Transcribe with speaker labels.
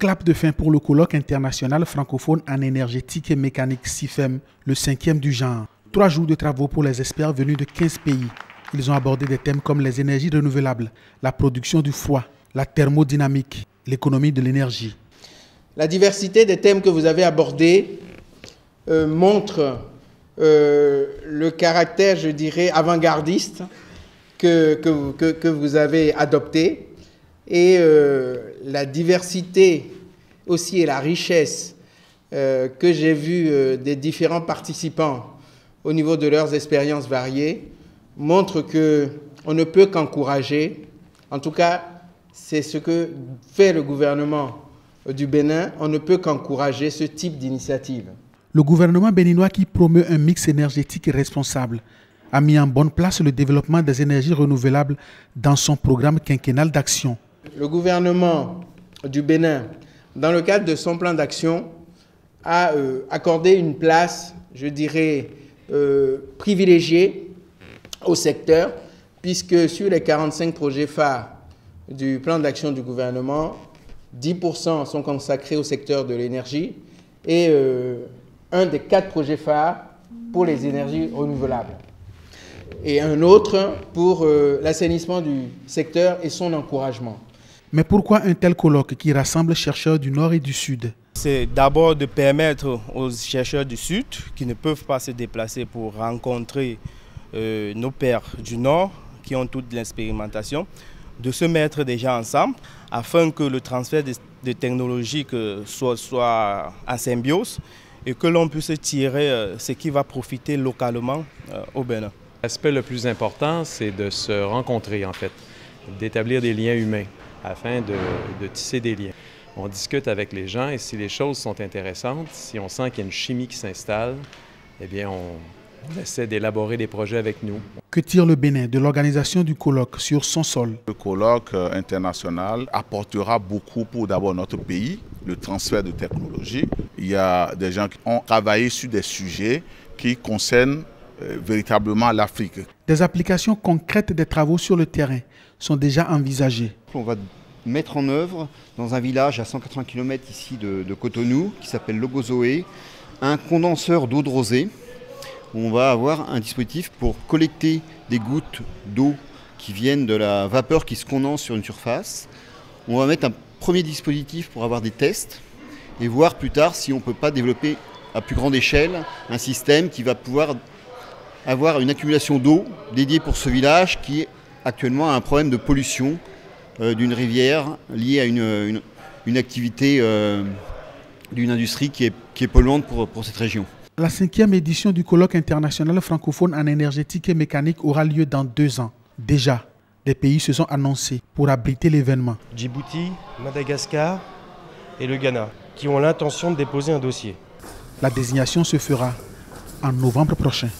Speaker 1: Clap de fin pour le colloque international francophone en énergétique et mécanique CIFEM, le 5e du genre. 3 jours de travaux pour les experts venus de 15 pays. Ils ont abordé des thèmes comme les énergies renouvelables, la production du froid, la thermodynamique, l'économie de l'énergie.
Speaker 2: La diversité des thèmes que vous avez abordés montre le caractère, je dirais, avant-gardiste que vous avez adopté et la diversité aussi et la richesse que j'ai vue des différents participants au niveau de leurs expériences variées montre qu'on ne peut qu'encourager, en tout cas c'est ce que fait le gouvernement du Bénin, on ne peut qu'encourager ce type d'initiative.
Speaker 1: Le gouvernement béninois qui promeut un mix énergétique responsable a mis en bonne place le développement des énergies renouvelables dans son programme quinquennal d'action.
Speaker 2: Le gouvernement du Bénin, dans le cadre de son plan d'action, a accordé une place, je dirais, privilégiée au secteur, puisque sur les 45 projets phares du plan d'action du gouvernement, 10% sont consacrés au secteur de l'énergie et un des 4 projets phares pour les énergies renouvelables et un autre pour l'assainissement du secteur et son encouragement.
Speaker 1: Mais pourquoi un tel colloque qui rassemble chercheurs du Nord et du Sud?
Speaker 3: C'est d'abord de permettre aux chercheurs du Sud qui ne peuvent pas se déplacer pour rencontrer nos pairs du Nord qui ont toute l'expérimentation, de se mettre déjà ensemble afin que le transfert de technologies soit en symbiose et que l'on puisse tirer ce qui va profiter localement au Bénin.
Speaker 4: L'aspect le plus important, c'est de se rencontrer en fait, d'établir des liens humains afin de tisser des liens. On discute avec les gens et si les choses sont intéressantes, si on sent qu'il y a une chimie qui s'installe, eh bien on essaie d'élaborer des projets avec nous.
Speaker 1: Que tire le Bénin de l'organisation du colloque sur son sol?
Speaker 5: Le colloque international apportera beaucoup pour d'abord notre pays, le transfert de technologies. Il y a des gens qui ont travaillé sur des sujets qui concernent véritablement l'Afrique.
Speaker 1: Des applications concrètes des travaux sur le terrain sont déjà envisagées.
Speaker 6: On va mettre en œuvre dans un village à 180 km ici de Cotonou qui s'appelle Logozoé un condenseur d'eau de rosée. On va avoir un dispositif pour collecter des gouttes d'eau qui viennent de la vapeur qui se condense sur une surface. On va mettre un premier dispositif pour avoir des tests et voir plus tard si on ne peut pas développer à plus grande échelle un système qui va pouvoir avoir une accumulation d'eau dédiée pour ce village qui actuellement a un problème de pollution d'une rivière liée à une activité d'une industrie qui est polluante pour cette région.
Speaker 1: La 5e édition du colloque international francophone en énergétique et mécanique aura lieu dans 2 ans. Déjà, des pays se sont annoncés pour abriter l'événement.
Speaker 7: Djibouti, Madagascar et le Ghana, qui ont l'intention de déposer un dossier.
Speaker 1: La désignation se fera en novembre prochain.